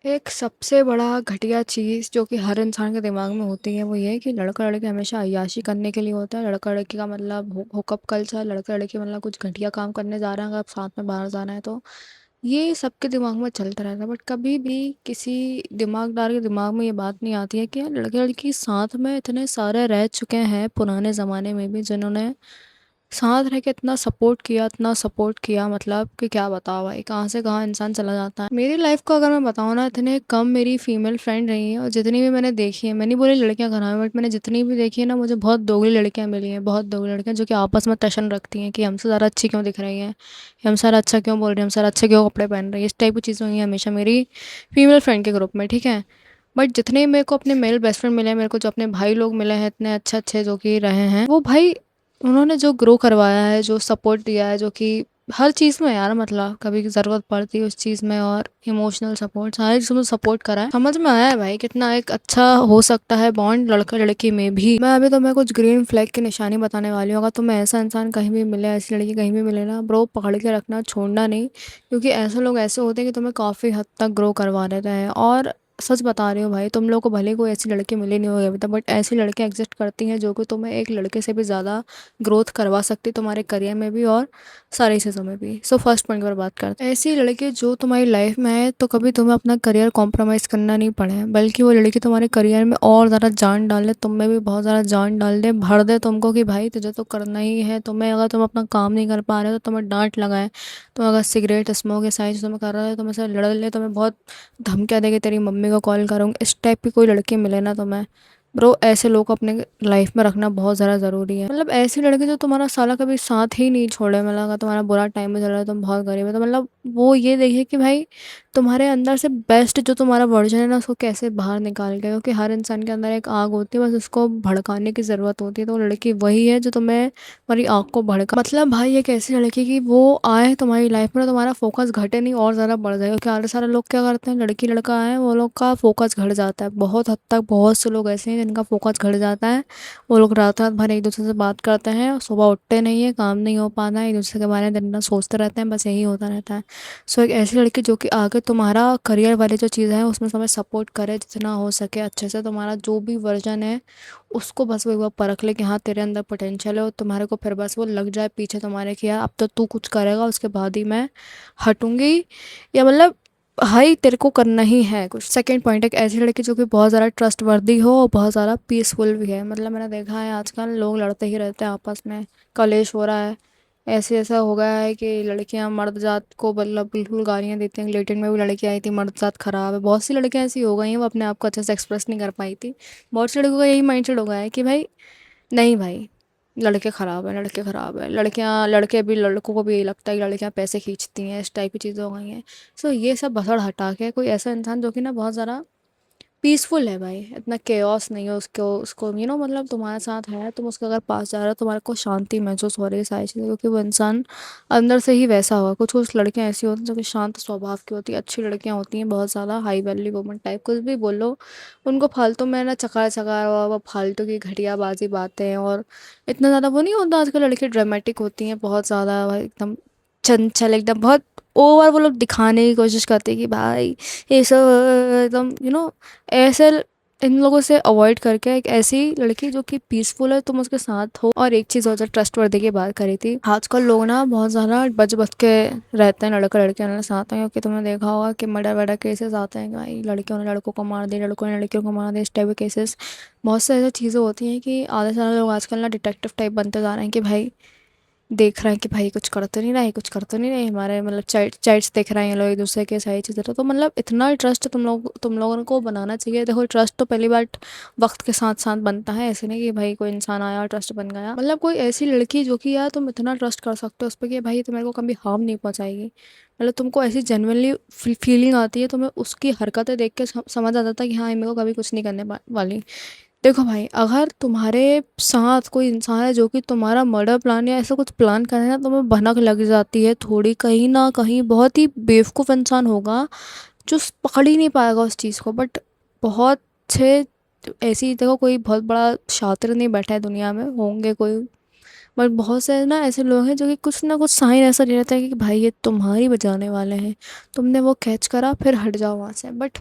एक सबसे बड़ा घटिया चीज़ जो कि हर इंसान के दिमाग में होती है वो ये है कि लड़का लड़की हमेशा अय्याशी करने के लिए होता है। लड़का लड़की का मतलब हुकअप कल्चर, लड़का लड़की मतलब कुछ घटिया काम करने जा रहे हैं, अगर साथ में बाहर जाना है तो ये सबके दिमाग में चलता रहता है। बट कभी भी किसी दिमागदार के दिमाग में ये बात नहीं आती है कि यार लड़के लड़की साथ में इतने सारे रह चुके हैं पुराने ज़माने में भी, जिन्होंने साथ रह के इतना सपोर्ट किया, मतलब कि क्या बताओ भाई, कहाँ से कहाँ इंसान चला जाता है। मेरी लाइफ को अगर मैं बताऊँ ना, इतने कम मेरी फीमेल फ्रेंड रही हैं, और जितनी भी मैंने देखी है, मैंने बोली लड़कियां खराब हैं, बट मैंने जितनी भी देखी है ना, मुझे बहुत दोगली लड़कियां मिली हैं, बहुत दोगली लड़कियां जो कि आपस में टशन रखती हैं कि हमसे ज़्यादा अच्छी क्यों दिख रही हैं, कि हम सारा अच्छा क्यों बोल रहे हैं, हम सारा अच्छे क्यों कपड़े पहन रही है। इस टाइप की चीज़ें हुई हैं हमेशा मेरी फीमेल फ्रेंड के ग्रुप में, ठीक है। बट जितने मेरे को अपने मेल बेस्ट फ्रेंड मिले हैं, मेरे को जो अपने भाई लोग मिले हैं इतने अच्छे अच्छे जो कि रहे हैं, वो भाई उन्होंने जो ग्रो करवाया है, जो सपोर्ट दिया है, जो कि हर चीज़ में यार, मतलब कभी ज़रूरत पड़ती है उस चीज़ में, और इमोशनल सपोर्ट, सारी चीज़ों में सपोर्ट करा है। समझ में आया है भाई कितना एक अच्छा हो सकता है बॉन्ड लड़का लड़की में भी। मैं अभी तुम्हें कुछ ग्रीन फ्लैग की निशानी बताने वाली हूँ। अगर तुम्हें ऐसा इंसान कहीं भी मिले, ऐसी लड़की कहीं भी मिले ना ब्रो, पकड़ के रखना, छोड़ना नहीं। क्योंकि ऐसे लोग ऐसे होते हैं कि तुम्हें काफ़ी हद तक ग्रो करवा देते हैं। और सच बता रही हूँ भाई, तुम लोग को भले कोई ऐसी लड़की मिली नहीं होगी अभी तक, बट ऐसी लड़कियां एग्जिस्ट करती हैं जो कि तुम्हें एक लड़के से भी ज़्यादा ग्रोथ करवा सकती है, तुम्हारे करियर में भी और सारी चीज़ों में भी। सो फर्स्ट पॉइंट पर बात करते हैं, ऐसी लड़की जो तुम्हारी लाइफ में है तो कभी तुम्हें अपना करियर कॉम्प्रोमाइज़ करना नहीं पड़े, बल्कि वो लड़की तुम्हारे करियर में और ज़्यादा जान डाल दे, तुम में भी बहुत ज़्यादा जान डाल दे, भर दे तुमको कि भाई तुझे तो करना ही है। तुम्हें अगर तुम अपना काम नहीं कर पा रहे हो तो तुम्हें डांट लगाए। तुम अगर सिगरेट स्मोक या सारी चीज़ों में कर रहे हो, तुम्हें से लड़ ले, तुम्हें बहुत धमकियाँ देके तेरी मम्मी को कॉल करूँगी, इस टाइप की कोई लड़की मिले ना तुम्हें ब्रो, ऐसे लोग को अपने लाइफ में रखना बहुत ज़्यादा ज़रूरी है। मतलब ऐसी लड़की जो तुम्हारा साला कभी साथ ही नहीं छोड़े, मतलब अगर तुम्हारा बुरा टाइम में चल रहा है, तुम बहुत गरीब है, तो मतलब वो ये देखिए कि भाई तुम्हारे अंदर से बेस्ट जो तुम्हारा वर्जन है ना, उसको कैसे बाहर निकाल के, क्योंकि हर इंसान के अंदर एक आग होती है, बस उसको भड़काने की ज़रूरत होती है। तो वो लड़की वही है जो तुम्हें तुम्हारी आग को भड़का, मतलब भाई एक ऐसी लड़की की वो आए तुम्हारी लाइफ में, तुम्हारा फोकस घटे नहीं और ज़्यादा बढ़ जाए। क्योंकि आधे सारे लोग क्या करते हैं, लड़की लड़का आए वो लोग का फोकस घट जाता है बहुत हद तक। बहुत से लोग ऐसे हैं जिनका फोकस घट जाता है। वो लोग रात रात भर एक दूसरे से बात करते हैं, सुबह उठते नहीं है, काम नहीं हो पाता है, एक दूसरे के बारे में दिन रात सोचते रहते हैं, बस यही होता रहता है। सो एक ऐसी लड़की जो कि आगे तुम्हारा करियर वाली जो चीज़ है उसमें तुम्हें सपोर्ट करे जितना हो सके अच्छे से, तुम्हारा जो भी वर्जन है उसको बस वो एक बार परख ले कि हाँ तेरे अंदर पोटेंशियल है, और तुम्हारे को फिर बस वो लग जाए पीछे तुम्हारे कि यार अब तो तू कुछ करेगा उसके बाद ही मैं हटूंगी, या मतलब भाई तेरे को करना ही है कुछ। सेकंड पॉइंट, एक ऐसी लड़की जो कि बहुत ज़्यादा ट्रस्ट वर्दी हो और बहुत ज़्यादा पीसफुल भी है। मतलब मैंने देखा है आजकल लोग लड़ते ही रहते हैं आपस में, कलेश हो रहा है, ऐसे ऐसा हो गया है कि लड़कियां मर्द जात को मतलब बिल्कुल गालियां देती हैं। लेटेंट में भी लड़की आई थी, मर्द जात खराब है, बहुत सी लड़कियां ऐसी हो गई हैं, वो अपने आप को अच्छे से एक्सप्रेस नहीं कर पाई थी। बहुत सी लड़कियों का यही माइंडसेट हो गया है कि भाई नहीं भाई, लड़के ख़राब हैं, लड़के ख़राब है, लड़कियां लड़के भी, लड़कों को भी यही लगता है कि लड़कियां पैसे खींचती हैं, इस टाइप की चीज़ें हो गई हैं। सो ये सब भसड़ हटा के कोई ऐसा इंसान जो कि ना बहुत ज़्यादा पीसफुल है भाई, इतना केओस नहीं है उसको उसको मतलब तुम्हारे साथ है, तुम उसके अगर पास जा रहे हो, तुम्हारे को शांति महसूस हो रही है, सारी चीज़ें, क्योंकि वो इंसान अंदर से ही वैसा होगा। कुछ कुछ लड़कियां ऐसी होती हैं जो कि शांत स्वभाव की होती है, अच्छी लड़कियां होती हैं, बहुत ज़्यादा हाई वैल्यू वुमन टाइप, कुछ भी बोलो उनको फालतू में ना चकार चकार और वो फालतू की घटियाबाजी बातें, और इतना ज़्यादा वो नहीं होता आजकल, लड़की ड्रामेटिक होती हैं बहुत ज़्यादा भाई, एकदम चंचल, एकदम बहुत ओवर वो लोग दिखाने की कोशिश करते हैं कि भाई ये सब एकदम ऐसे इन लोगों से अवॉइड करके एक ऐसी लड़की जो कि पीसफुल है, तुम उसके साथ हो। और एक चीज़ और जो ट्रस्ट वर्दी की बात करी थी, आजकल लोग ना बहुत ज़्यादा बच बच के रहते हैं लड़का लड़कियों के साथ हैं, क्योंकि तुमने देखा होगा कि मर्डर वर्डर केसेस आते हैं कि भाई लड़कियों ने लड़कों को मार दिया, लड़कों ने लड़कियों को मार दिया, इस टाइप के केसेस बहुत से ऐसी चीज़ें होती हैं कि आधे सारे लोग आजकल ना डिटेक्टिव टाइप बनते जा रहे हैं कि भाई देख रहे हैं कि भाई कुछ कर तो नहीं रहा है, कुछ कर तो नहीं रहे हमारे, मतलब चैट्स देख रहे हैं ये लोग एक दूसरे के, सारी चीज़ें। तो मतलब इतना ट्रस्ट तुम लोगों को बनाना चाहिए। देखो ट्रस्ट तो पहली बार वक्त के साथ साथ बनता है, ऐसे नहीं कि भाई कोई इंसान आया और ट्रस्ट बन गया। मतलब कोई ऐसी लड़की जो कि यार तुम इतना ट्रस्ट कर सकते हो उस पर कि भाई तुम्हारे को कभी हार्म नहीं पहुंचाएगी, मतलब तुमको ऐसी जेन्युइनली फीलिंग आती है, तुम्हें उसकी हरकतें देख के समझ आ जाता है कि हाँ ये मेरे को कभी कुछ नहीं करने वाली। देखो भाई, अगर तुम्हारे साथ कोई इंसान है जो कि तुम्हारा मर्डर प्लान या ऐसा कुछ प्लान करे ना, तुम्हें भनक लग जाती है थोड़ी, कहीं ना कहीं बहुत ही बेवकूफ़ इंसान होगा जो पकड़ ही नहीं पाएगा उस चीज़ को। बट बहुत से ऐसी, देखो कोई बहुत बड़ा शातिर नहीं बैठा है दुनिया में, होंगे कोई बट बहुत से ना ऐसे लोग हैं जो कि कुछ ना कुछ साइन ऐसा दे रहता है कि भाई ये तुम्हारी बचाने वाले हैं, तुमने वो कैच करा फिर हट जाओ वहाँ से। बट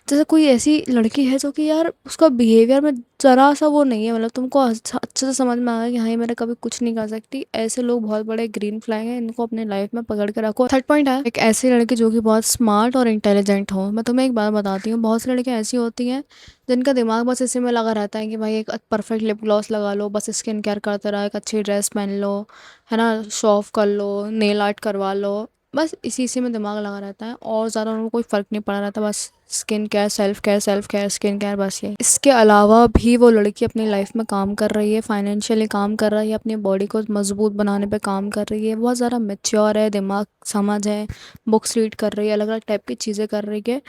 जैसे कोई ऐसी लड़की है जो कि यार उसका बिहेवियर में ज़रा सा वो नहीं है, मतलब तुमको अच्छे से समझ में आ गया कि हाँ ये मेरा कभी कुछ नहीं कर सकती, ऐसे लोग बहुत बड़े ग्रीन फ्लैग हैं, इनको अपने लाइफ में पकड़ के रखो। थर्ड पॉइंट है एक ऐसी लड़की जो कि बहुत स्मार्ट और इंटेलिजेंट हो। मैं तुम्हें एक बात बताती हूँ, बहुत सी लड़कियाँ ऐसी होती हैं जिनका दिमाग बस इसी में लगा रहता है कि भाई एक परफेक्ट लिप ग्लॉस लगा लो, बस स्किन केयर करते रहो, एक अच्छी ड्रेस पहन लो, है ना, शो ऑफ कर लो, नेल आर्ट करवा लो, बस इसी इसी में दिमाग लगा रहता है और ज़्यादा उनको कोई फ़र्क नहीं पड़ा रहता। बस skin care, self care, self care, skin care, बस ये। इसके अलावा भी वो लड़की अपनी लाइफ में काम कर रही है, फाइनेंशियली काम कर रही है, अपनी बॉडी को मजबूत बनाने पे काम कर रही है, बहुत ज़्यादा मेच्योर है, दिमाग समझ है, बुक्स रीड कर रही है, अलग अलग टाइप की चीज़ें कर रही है,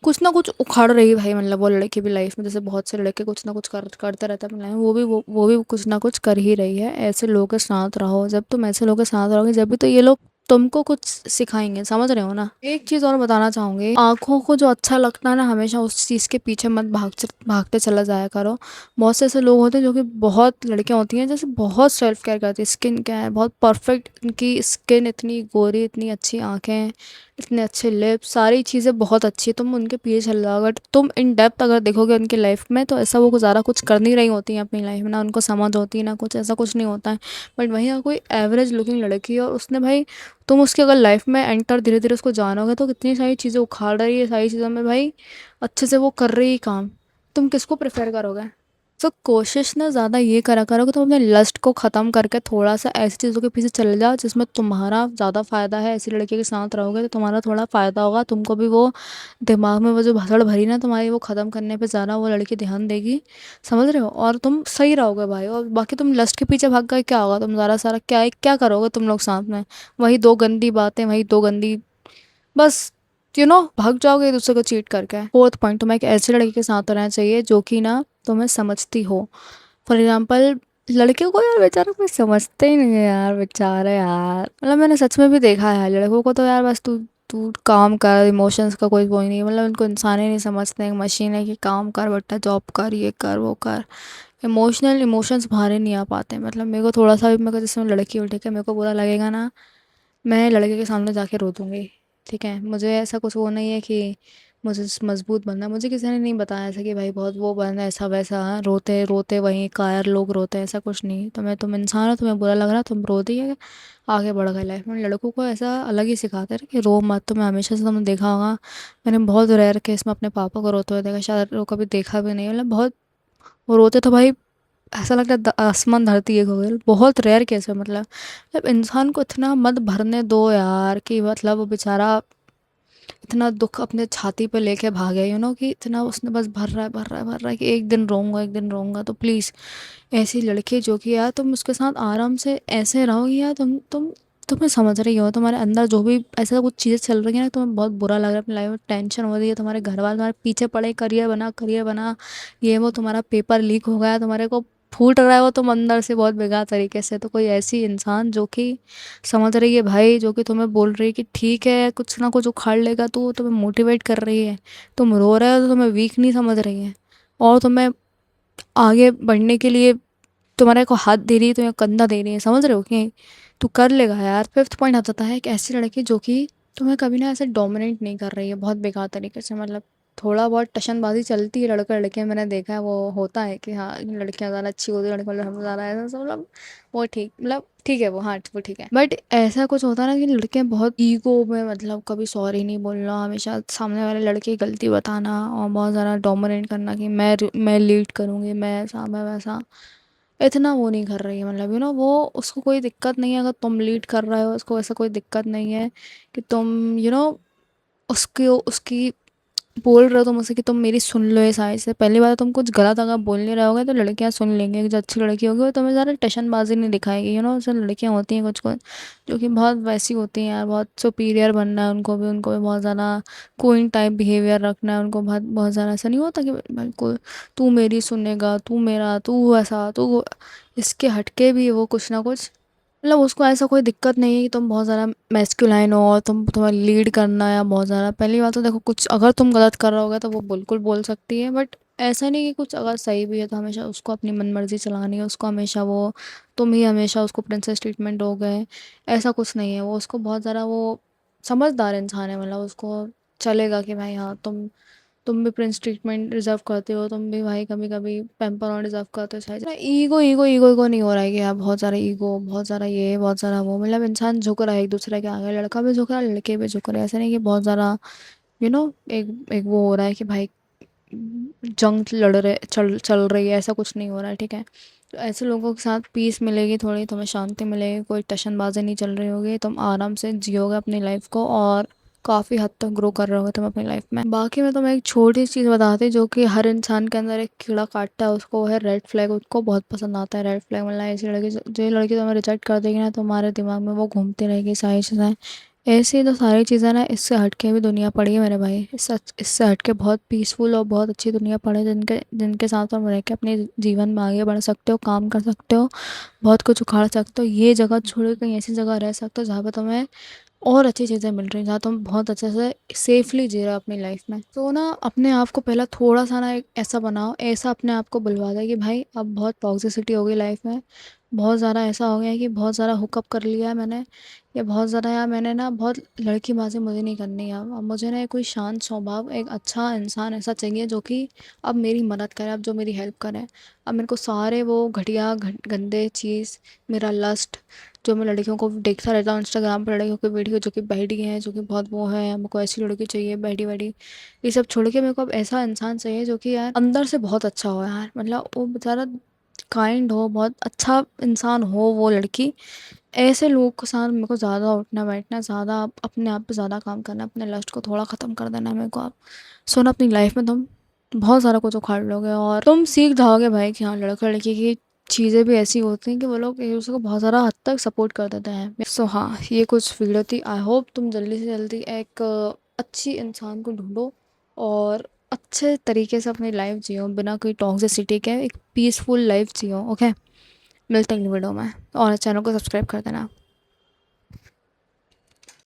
कुछ ना कुछ उखाड़ रही है भाई, मतलब वो लड़की भी लाइफ में, जैसे बहुत से लड़के कुछ ना कुछ करते रहते हैं अपनी लाइफ में, वो भी कुछ ना कुछ कर ही रही है। ऐसे लोगों के साथ रहो, जब तुम ऐसे लोगों के साथ रहोगे जब भी तो ये लोग तुमको कुछ सिखाएंगे, समझ रहे हो ना। एक चीज़ और बताना चाहूँगी, आंखों को जो अच्छा लगता है ना हमेशा उस चीज़ के पीछे मत भागते चला जाया करो। बहुत से ऐसे लोग होते हैं जो कि, बहुत लड़कियां होती हैं जैसे बहुत सेल्फ केयर करती है, स्किन केयर बहुत परफेक्ट, इनकी स्किन इतनी गोरी, इतनी अच्छी आंखें, इतने अच्छे लिप्स, सारी चीज़ें बहुत अच्छी है, तुम उनके पीछे चल जाओ। अगर तुम इन डेप्थ अगर देखोगे उनकी लाइफ में तो ऐसा वो ज़्यादा कुछ कर नहीं रही होती हैं अपनी लाइफ में, ना उनको समझ होती है ना कुछ, ऐसा कुछ नहीं होता है। बट वहीं अगर कोई एवरेज लुकिंग लड़की है और उसने भाई, तुम उसकी अगर लाइफ में एंटर धीरे धीरे उसको जानोगे तो कितनी सारी चीज़ें उखाड़ रही है, सारी चीज़ों में भाई अच्छे से वो कर रही है काम, तुम किसको प्रेफर करोगे। तो कोशिश ना ज़्यादा ये करा करो कि तुम अपने लस्ट को ख़त्म करके थोड़ा सा ऐसी चीज़ों के पीछे चले जाओ जिसमें तुम्हारा ज़्यादा फ़ायदा है। ऐसी लड़की के साथ रहोगे तो तुम्हारा थोड़ा फ़ायदा होगा, तुमको भी वो दिमाग में वो जो भसड़ भरी ना तुम्हारी, वो ख़त्म करने पे ज़्यादा वो लड़की ध्यान देगी, समझ रहे हो, और तुम सही रहोगे भाई। और बाकी तुम लस्ट के पीछे भाग गए क्या होगा, तुम ज़्यादा सारा क्या क्या करोगे तुम लोग साथ में, वही दो गंदी बातें, वही दो गंदी, बस भाग जाओगे एक दूसरे को चीट करके। फोर्थ पॉइंट, तुम्हें एक ऐसी लड़की के साथ रहना चाहिए जो कि ना तुम्हें समझती हो। फॉर एग्जाम्पल, लड़कियों को यार बेचारा कोई समझते ही नहीं है यार, बेचारे यार, मतलब मैंने सच में भी देखा है लड़कों को तो यार बस तू तू काम कर, इमोशंस का कोई वो ही नहीं है, मतलब उनको इंसान ही नहीं समझते हैं, मशीन है कि काम कर बेटा, जॉब कर, ये कर वो कर, इमोशनल इमोशंस बाहर नहीं आ पाते। मतलब मेरे को थोड़ा सा भी, मेरे को जैसे मैं लड़की हूँ ठीक है, मेरे को बुरा लगेगा ना, मैं लड़के के सामने जाके रो दूँगी, ठीक है। मुझे ऐसा कुछ वो नहीं है कि मुझे मजबूत बनना है, मुझे किसी ने नहीं बताया ऐसा कि भाई बहुत वो बनना है, ऐसा वैसा, हाँ, रोते रोते वहीं कायर लोग रोते हैं, ऐसा कुछ नहीं। तुम इंसान हो, तुम्हें बुरा लग रहा है, तुम रो दिए, आगे बढ़ गए लाइफ में। लड़कों को ऐसा अलग ही सिखाते हैं कि रो मत। तुम्हें हमेशा से तुमने देखा होगा, मैंने बहुत रेयर केस में अपने पापा को रोते हुए देखा, शायद वो कभी देखा भी नहीं, मतलब बहुत वो रोते तो भाई ऐसा लगता है आसमान धरती एक हो गई, बहुत रेयर केस है। मतलब इंसान को इतना मत भरने दो यार कि मतलब वो बेचारा इतना दुख अपने छाती पे लेके भागे, कि इतना उसने बस भर रहा है भर रहा है भर रहा है कि एक दिन रोऊंगा एक दिन रोऊंगा। तो प्लीज़ ऐसी लड़की जो कि यार तुम उसके साथ आराम से ऐसे रहोगी यार, तुम्हें समझ रही हो, तुम्हारे अंदर जो भी ऐसा कुछ चीज़ें चल रही है ना, तुम्हें बहुत बुरा लग रहा है, अपनी लाइफ में टेंशन हो रही है, तुम्हारे घर वाले तुम्हारे पीछे पड़े, करियर बना, ये वो, तुम्हारा पेपर लीक हो गया, तुम्हारे को फूट रहा है वो तुम अंदर से बहुत बेकार तरीके से, तो कोई ऐसी इंसान जो कि समझ रही है भाई, जो कि तुम्हें बोल रही है कि ठीक है कुछ ना कुछ उखाड़ लेगा, तो वो तुम्हें मोटिवेट कर रही है, तुम रो रहे हो तो तुम्हें वीक नहीं समझ रही है, और तुम्हें आगे बढ़ने के लिए तुम्हारे को हाथ दे रही है, तुम्हें कंधा दे रही है, समझ रहे हो कि तू कर लेगा यार। फिफ्थ पॉइंट आ जाता है एक ऐसी लड़की जो कि तुम्हें कभी ना ऐसे डोमिनेट नहीं कर रही है बहुत बेकार तरीके से, मतलब थोड़ा बहुत टशनबाजी चलती है लड़का लड़कियां, मैंने देखा है वो होता है कि हाँ लड़कियां ज़्यादा अच्छी होती है, लड़के मतलब हम ज़्यादा ऐसा सब, मतलब वो ठीक, मतलब ठीक है वो, हाँ वो ठीक है। बट ऐसा कुछ होता है ना कि लड़कियां बहुत ईगो में, मतलब कभी सॉरी नहीं बोलना, हमेशा सामने वाले लड़के की गलती बताना, और बहुत ज़्यादा डोमिनेट करना कि मैं लीड करूँगी, मैं ऐसा मैं वैसा, इतना वो नहीं कर रही है। मतलब वो उसको कोई दिक्कत नहीं है अगर तुम लीड कर रहे हो, उसको ऐसा कोई दिक्कत नहीं है कि तुम उसकी उसकी बोल रहे हो तुम उसे कि तुम मेरी सुन लो, ये साइड से पहली बार तुम कुछ गलत अगर बोल नहीं रहे होगे तो लड़कियां सुन लेंगे, जो अच्छी लड़की होगी वो तुम्हें ज़्यादा टशनबाजी नहीं दिखाएगी, ऐसे लड़कियां होती हैं कुछ कुछ जो कि बहुत वैसी होती हैं यार, बहुत सुपीरियर बनना है उनको भी बहुत ज़्यादा क्वीन टाइप बिहेवियर रखना है उनको, बहुत बहुत ज़्यादा ऐसा नहीं होता कि बिल्कुल तू मेरी सुनेगा, तू मेरा, तू ऐसा, तू इसके हटके भी वो कुछ ना कुछ, मतलब उसको ऐसा कोई दिक्कत नहीं है कि तुम बहुत ज़्यादा मैस्कुलाइन हो और तुम्हें लीड करना है बहुत ज़्यादा। पहली बात तो देखो, कुछ अगर तुम गलत कर रहे होगे तो वो बिल्कुल बोल सकती है, बट ऐसा नहीं कि कुछ अगर सही भी है तो हमेशा उसको अपनी मनमर्जी चलानी है, उसको हमेशा वो, तुम ही हमेशा उसको प्रिंसेस ट्रीटमेंट हो गए, ऐसा कुछ नहीं है। वो उसको बहुत ज़्यादा वो समझदार इंसान है, मतलब उसको चलेगा कि भाई हाँ तुम भी प्रिंस ट्रीटमेंट डिजर्व करते हो, तुम भी भाई कभी कभी पैम्पर और डिजर्व करते हो। शायद ईगो ईगो ईगो ईगो नहीं हो रहा है कि यार बहुत सारा ईगो, बहुत सारा ये, बहुत सारा वो, मतलब इंसान झुक रहा है एक दूसरे के आगे, लड़का भी झुक रहा है लड़के भी झुक रहे हैं। ऐसा नहीं कि बहुत ज़्यादा एक एक वो हो रहा है कि भाई जंग लड़ रहे चल चल रही है, ऐसा कुछ नहीं हो रहा है, ठीक है। तो ऐसे लोगों के साथ पीस मिलेगी, थोड़ी तुम्हें शांति मिलेगी, कोई टशनबाजी नहीं चल रही होगी, तुम आराम से जियोगे अपनी लाइफ को और काफ़ी हद तक ग्रो कर रहे होगे तुम अपनी लाइफ में। बाकी मैं तुम्हें एक छोटी सी चीज़ बताती जो कि हर इंसान के अंदर एक कीड़ा काटता है, उसको, वो है रेड फ्लैग। उसको बहुत पसंद आता है रेड फ्लैग, मतलब ऐसी लड़की जो लड़की तुम्हें रिजेक्ट कर देगी ना, तुम्हारे दिमाग में वो घूमती रहेगी सारी चीज़ें। ऐसी तो सारी चीज़ें ना, इससे हटके भी दुनिया पड़ी है मेरे भाई, इससे हटके बहुत पीसफुल और बहुत अच्छी दुनिया पड़ी है, जिनके जिनके साथ तुम रह के अपने जीवन में आगे बढ़ सकते हो, काम कर सकते हो, बहुत कुछ उखाड़ सकते हो। ये जगह छोड़ के कहीं ऐसी जगह रह सकते हो जहाँ पर तुम्हें और अच्छी चीज़ें मिल रही हैं, जहाँ तुम बहुत अच्छे से सेफली जी रहे हो अपनी लाइफ में। तो ना अपने आप को पहला थोड़ा सा ना एक ऐसा बनाओ, ऐसा अपने आप को बुलवा दे कि भाई अब बहुत टॉक्सिसिटी हो गई लाइफ में, बहुत ज़्यादा ऐसा हो गया है कि बहुत ज़्यादा हुकअप कर लिया है मैंने, या बहुत ज़्यादा यार मैंने ना बहुत लड़कीबाजी मुझे नहीं करनी है। अब मुझे ना कोई शांत स्वभाव, एक अच्छा इंसान ऐसा चाहिए जो कि अब मेरी मदद करे, अब जो मेरी हेल्प करे। अब मेरे को सारे वो घटिया गंदे चीज़, मेरा लस्ट, जो मैं लड़कियों को देखता रहता हूँ इंस्टाग्राम पर, लड़कियों की वीडियो जो कि बैठी हैं, जो कि बहुत वो है, मेरे को ऐसी लड़की चाहिए बैठी बैठी, ये सब छोड़ के मेरे को अब ऐसा इंसान चाहिए जो कि यार अंदर से बहुत अच्छा हो यार, मतलब वो बेचारा काइंड हो, बहुत अच्छा इंसान हो वो लड़की। ऐसे लोगों के साथ मेरे को ज़्यादा उठना बैठना, ज़्यादा अपने आप पे ज़्यादा काम करना, अपने लस्ट को थोड़ा ख़त्म कर देना है मेरे को। आप सुनो, अपनी लाइफ में तुम बहुत सारा कुछ उखाड़ लोगे और तुम सीख जाओगे भाई कि हाँ लड़का लड़की की चीज़ें भी ऐसी होती हैं कि वो लोग एक दूसरे को बहुत ज़्यादा हद तक सपोर्ट कर देते हैं। सो हाँ, ये कुछ वीडियो थी। आई होप तुम जल्दी से जल्दी एक अच्छी इंसान को ढूंढो और अच्छे तरीके से अपनी लाइफ जियो, बिना कोई टॉक्सिसिटी के एक पीसफुल लाइफ जियो। ओके, मिलते हैं अगली वीडियो में, और चैनल को सब्सक्राइब कर देना।